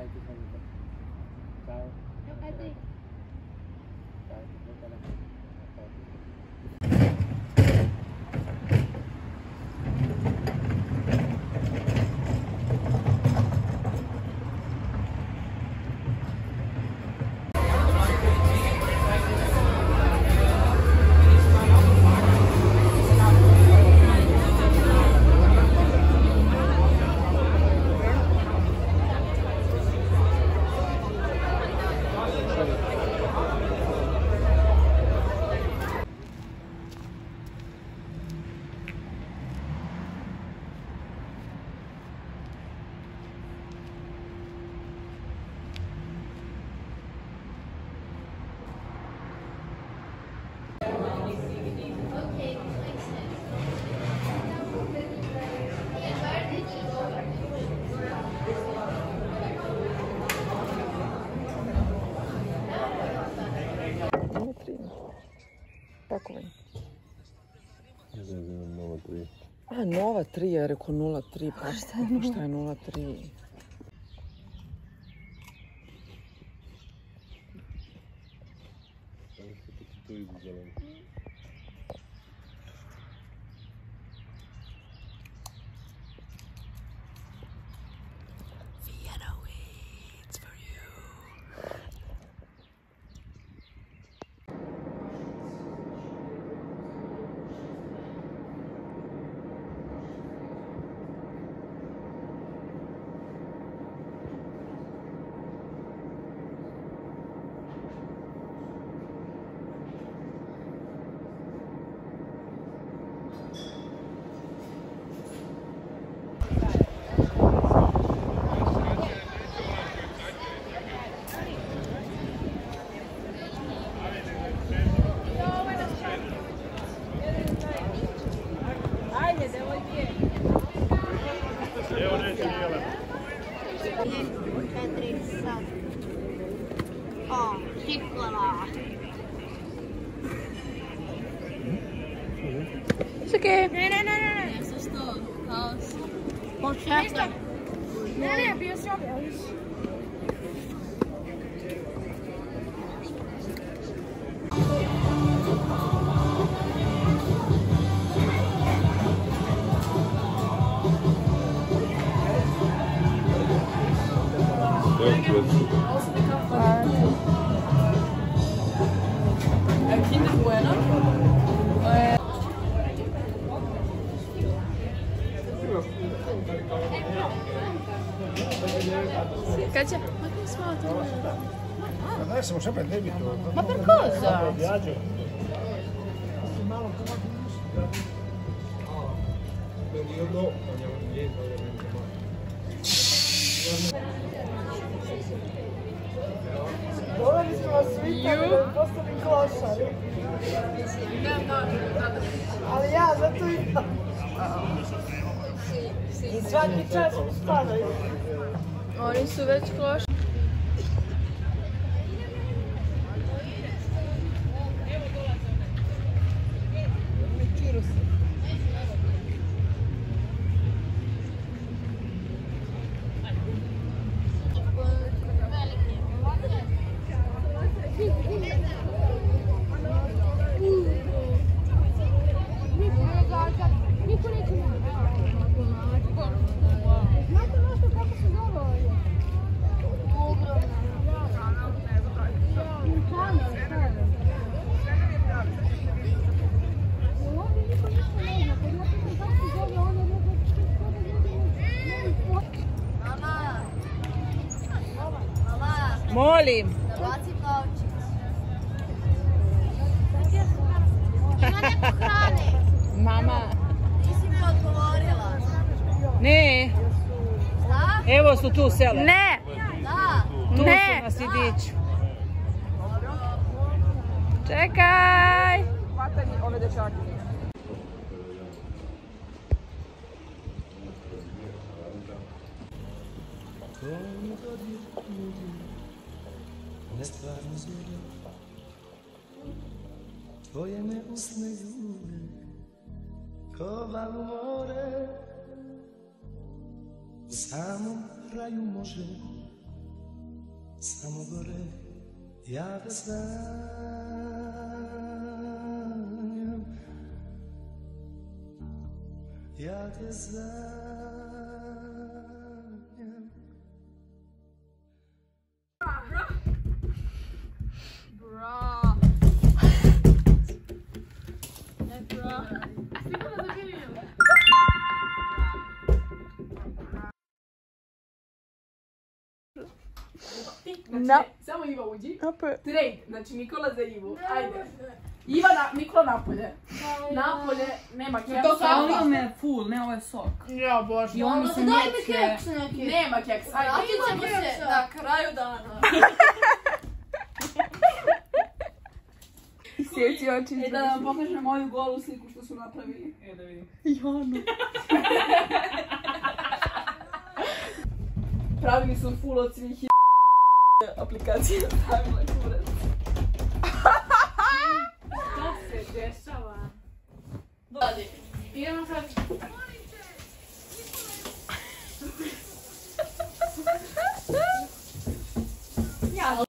Dai, ti saluto. Ciao. A te. Ciao, ti saluto alla Pakovanje. Nova 3. A, Nova 3, ja rekao 0,3. Pa šta je 0,3? Ali što ti to izuzelo? Vienna waits for you. O, piccola. Čekaj. Ne. Sa što? Kaos. Početak. Ne, bio si ovdje, ali Kinder Bueno. Kad će? Ma ti smati. Ma dai, siamo sempre in debito. Ma per cosa? Viaggio. Periodo andiamo indietro ovviamente. Doveli smo vas svitati da postali klošari. Ali ja zato imam. I svaki čas spadaju. Oni su već klošari. Molim. Baci plavčić. Ima neko hrane. Mama. Nisi mi odgovorila. Ne. Šta? Evo su tu sele. Ne. Da. Tu su na sidiću. Čekaj. Hvataj mi ove dečake. Nestvarno zore, tvoje neusne ljude, ko valu more, u samom kraju može samo gore, ja ga sanjam, ja te sanjam. Bra. Ne bra. Sigurno zabijaju. Na- Samo Iva uđi. Opet. Trade, znači Nikola za Ivu. Ajde. Iva, Nikola napolje. Napolje, nema keksa. To kao Nema- ovo me full, ne ovo je sok. Ja, bože. I on mi se Daj mi neće... keks neki. Nema keksa. Ajde. Vratit ćemo se na kraju dana. Sjeci oči. E da vam pokažem moju golu sliku što su napravili. E da vidim. Jano. Pravili su full od svih aplikacija. Stavila je kurac. Što se dešava? Dalje. Idemo sad.